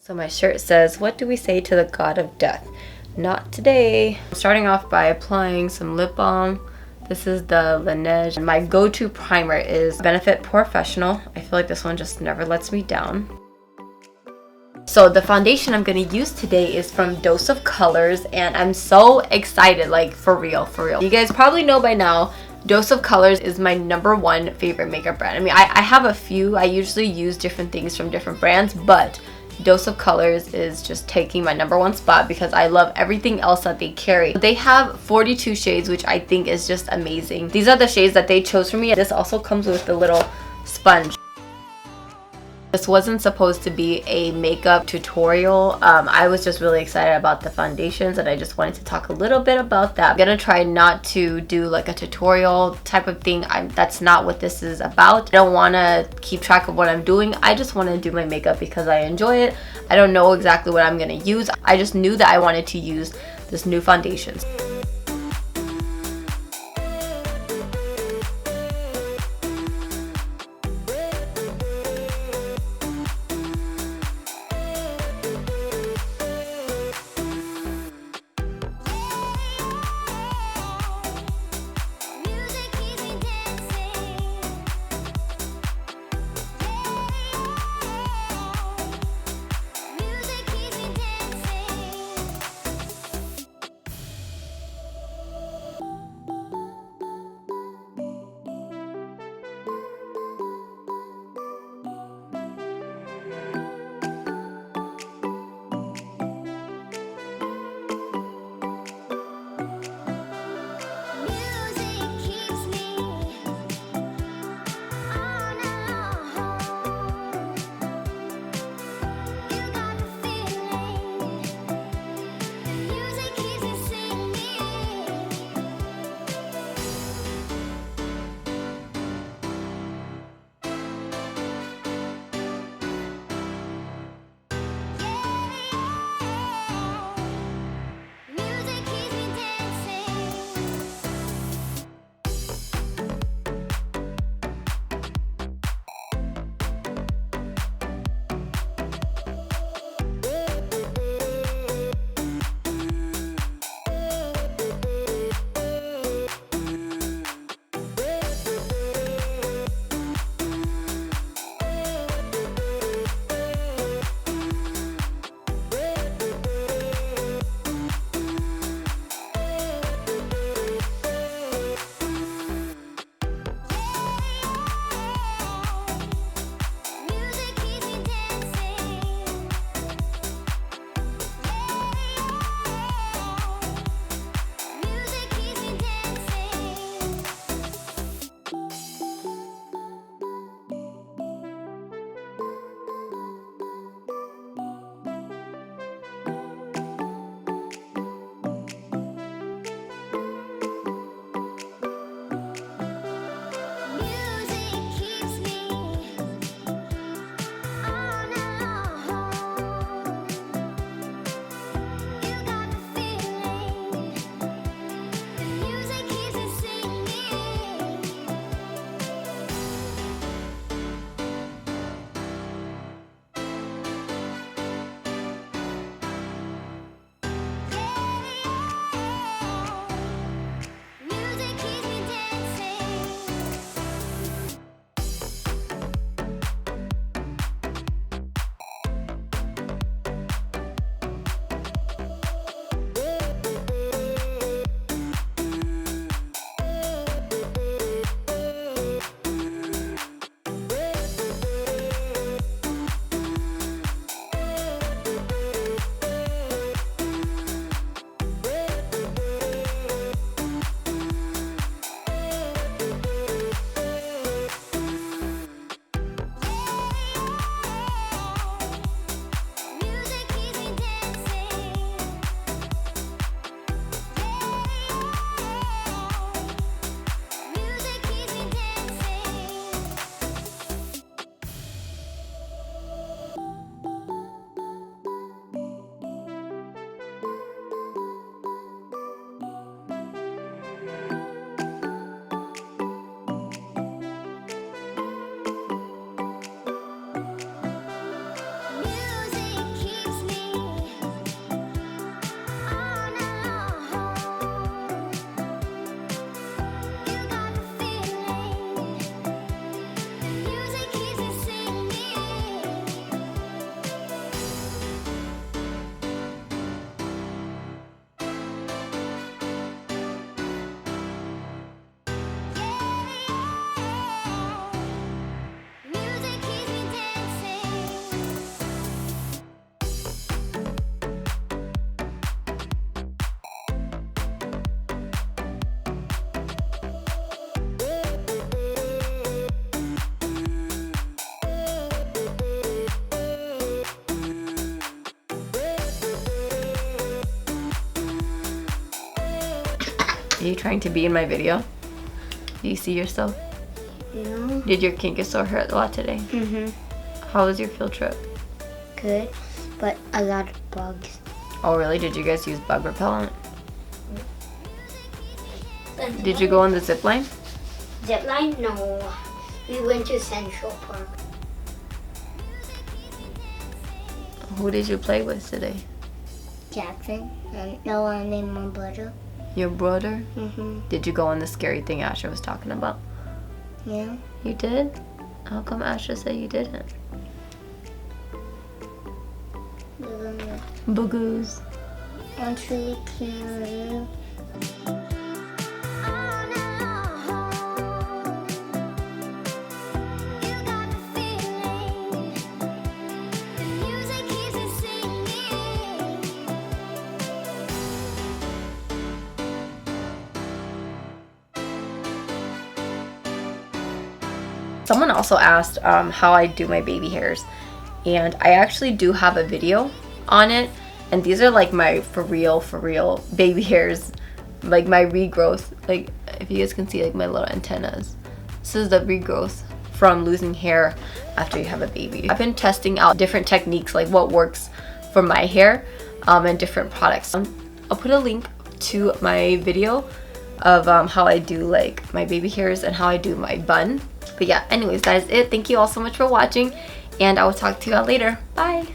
So my shirt says, what do we say to the god of death? Not today. I'm starting off by applying some lip balm. This is the Laneige. My go-to primer is Benefit Professional. I feel like this one just never lets me down. So the foundation I'm going to use today is from Dose of Colors, and I'm so excited, like for real. You guys probably know by now, Dose of Colors is my #1 favorite makeup brand. I mean, I have a few. I usually use different things from different brands, but Dose of Colors is just taking my #1 spot because I love everything else that they carry. They have 42 shades, which I think is just amazing. These are the shades that they chose for me. This also comes with a little sponge. This wasn't supposed to be a makeup tutorial. I was just really excited about the foundations and I just wanted to talk a little bit about that. I'm gonna try not to do like a tutorial type of thing. That's not what this is about. I don't want to keep track of what I'm doing. I just want to do my makeup because I enjoy it. I don't know exactly what I'm gonna use. I just knew that I wanted to use this new foundation. Are you trying to be in my video? Do you see yourself? No. Did your kink sore hurt a lot today? How was your field trip? Good, but a lot of bugs. Oh really? Did you guys use bug repellent? Did you go on the zip line? Zip line? No. We went to Central Park. Who did you play with today? Jackson. And no one named my brother. Your brother? Mm-hmm. Did you go on the scary thing Asher was talking about? Yeah. You did? How come Asher said you didn't? Boogoos. Actually, can Someone also asked how I do my baby hairs, and I actually do have a video on it, and these are like my for real baby hairs, like my regrowth. Like if you guys can see like my little antennas, this is the regrowth from losing hair after you have a baby. I've been testing out different techniques, like what works for my hair, and different products. I'll put a link to my video of how I do like my baby hairs and how I do my bun. But yeah, anyways, that is it. Thank you all so much for watching, and I will talk to you all later. Bye.